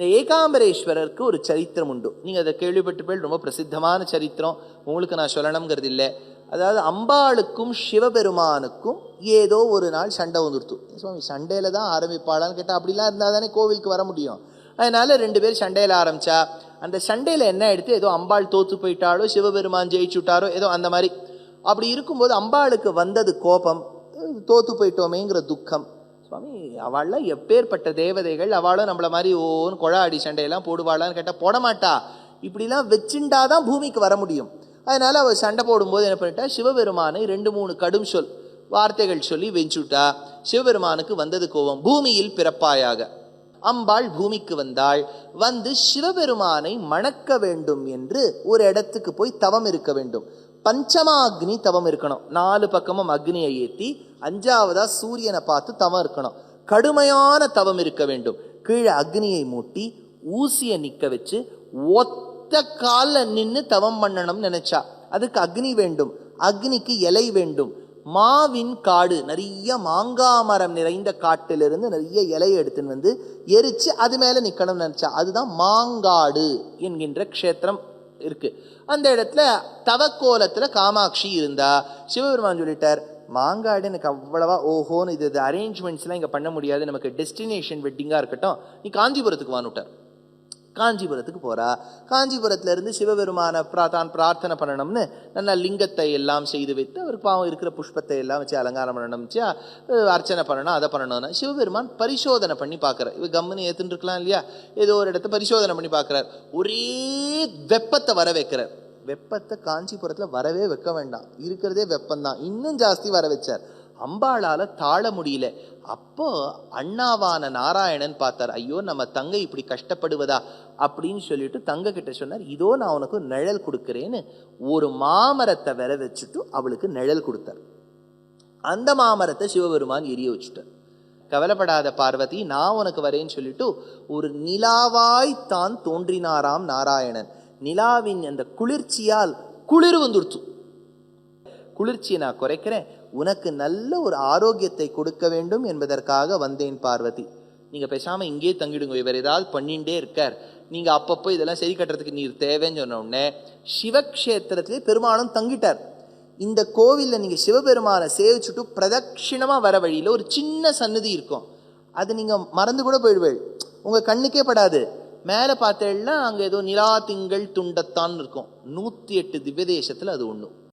இந்த ஏகாம்பரேஸ்வரருக்கு ஒரு சரித்திரம் உண்டு. நீங்கள் அதை கேள்விப்பட்டு ரொம்ப பிரசித்தமான சரித்திரம், உங்களுக்கு நான் சொல்லணுங்கிறது இல்லை. அதாவது அம்பாளுக்கும் சிவபெருமானுக்கும் ஏதோ ஒரு நாள் சண்டை வந்துடுத்து. சுவாமி சண்டையில் தான் ஆரம்பிப்பாளான்னு கேட்டால் அப்படிலாம் இருந்தால் தானே கோவிலுக்கு வர முடியும். அதனால 2 பேர் சண்டையில் ஆரம்பித்தா அந்த சண்டையில் என்ன எடுத்து ஏதோ அம்பாள் தோற்று போயிட்டாலோ சிவபெருமான் ஜெயிச்சுட்டாரோ ஏதோ அந்த மாதிரி. அப்படி இருக்கும்போது அம்பாளுக்கு வந்தது கோபம், தோற்று போயிட்டோமேங்கிற துக்கம். சுவாமி அவள்லாம் எப்பேற்பட்ட தேவதைகள், அவளும் நம்மளை மாதிரி ஓன்னு கொழாடி சண்டையெல்லாம் போடுவாளான்னு கேட்டால் போட மாட்டா. இப்படிலாம் வச்சுட்டாதான் பூமிக்கு வர முடியும். அதனால அவள் சண்டை போடும்போது என்ன பண்ணிட்டா, சிவபெருமானை 2-3 கடும் வார்த்தைகள் சொல்லி வெஞ்சுட்டா. சிவபெருமானுக்கு வந்தது கோபம். பூமியில் பிறப்பாயாக. அம்பாள் பூமிக்கு வந்தாள். வந்து சிவபெருமானை மணக்க வேண்டும் என்று ஒரு இடத்துக்கு போய் தவம் இருக்க வேண்டும். பஞ்சமாக்னி தவம் இருக்கணும். 4 பக்கமும் அக்னியை ஏற்றி 5ஆவதா சூரியனை பார்த்து தவம் இருக்கணும். கடுமையான தவம் இருக்க வேண்டும். கீழே அக்னியை மூட்டி ஊசியை நிற்க வச்சு ஒத்த காலில் நின்று தவம் பண்ணணும்னு நினைச்சா. அதுக்கு அக்னி வேண்டும், அக்னிக்கு இலை வேண்டும். மாவின் காடு, நிறைய மாங்காய் மரம் நிறைந்த காட்டிலிருந்து நிறைய இலையை எடுத்துன்னு வந்து எரிச்சு அது மேலே நிற்கணும்னு நினைச்சா. அதுதான் மாங்காடு என்கின்ற க்ஷேத்திரம் இருக்கு. அந்த இடத்துல தவக்கோலத்தில் காமாட்சி இருந்தா. சிவபெருமான் சொல்லிட்டார், மாங்காடு எனக்கு அவ்வளவா ஓஹோன்னு இது அரேஞ்ச்மெண்ட்ஸ்லாம் இங்கே பண்ண முடியாது, நமக்கு டெஸ்டினேஷன் வெட்டிங்காக இருக்கட்டும், நீ காஞ்சிபுரத்துக்கு வானுட்டார். காஞ்சிபுரத்துக்கு போகிறா. காஞ்சிபுரத்துலேருந்து சிவபெருமான தான் பிரார்த்தனை பண்ணணும்னு நல்லா லிங்கத்தை எல்லாம் செய்து வைத்து அவருக்கு பாவம் இருக்கிற புஷ்பத்தை எல்லாம் வச்சு அலங்காரம் பண்ணணும், வச்சு அர்ச்சனை பண்ணணும், அதை பண்ணணும்னா சிவபெருமான் பரிசோதனை பண்ணி பார்க்குறார். இவ கம்முன்னு ஏற்றுன்னு இருக்கலாம் இல்லையா, ஏதோ ஒரு இடத்த பரிசோதனை பண்ணி பார்க்குறார். ஒரே வெப்பத்தை வர வைக்கிறார். வெப்பத்தை காஞ்சிபுரத்தில் வரவே வைக்க வேண்டாம், இருக்கிறதே வெப்பந்தான், இன்னும் ஜாஸ்தி வர வச்சார். அம்பாளால் தாழ முடியல. அப்போ அண்ணாவான நாராயணன் பார்த்தார், ஐயோ நம்ம தங்கை இப்படி கஷ்டப்படுவதா அப்படின்னு சொல்லிட்டு தங்க கிட்ட சொன்னார், இதோ நான் உனக்கு நிழல் கொடுக்குறேன்னு ஒரு மாமரத்தை வர வச்சுட்டு அவளுக்கு நிழல் கொடுத்தார். அந்த மாமரத்தை சிவபெருமான் எரிய வச்சுட்டார். கவலைப்படாத பார்வதி, நான் உனக்கு வரேன்னு சொல்லிட்டு ஒரு நிலாவாய் தான் தோன்றினாராம் நாராயணன். நிலாவின் அந்த குளிர்ச்சியால் குளிர் வந்துடுச்சு. குளிர்ச்சியை நான் குறைக்கிறேன், உனக்கு நல்ல ஒரு ஆரோக்கியத்தை கொடுக்க வேண்டும் என்பதற்காக வந்தேன் பார்வதி. நீங்கள் பேசாமல் இங்கே தங்கிடுங்க, இவர் ஏதாவது பண்ணிகிட்டே இருக்கார், நீங்கள் அப்பப்போ இதெல்லாம் சரி கட்டுறதுக்கு நீர் தேவைன்னு சொன்ன உடனே சிவக்ஷேத்திரத்திலே பெருமாளும் தங்கிட்டார். இந்த கோவிலில் நீங்கள் சிவபெருமானை சேவிச்சுட்டு பிரதட்சிணமாக வர வழியில் ஒரு சின்ன சன்னதி இருக்கும். அது நீங்கள் மறந்து கூட போயிடுவேள், உங்கள் கண்ணுக்கே படாது. மேலே பார்த்தேன்னா அங்கே ஏதோ நிலா திங்கள் துண்டத்தான் இருக்கும். 108 திவ்ய தேசத்தில் அது ஒன்று.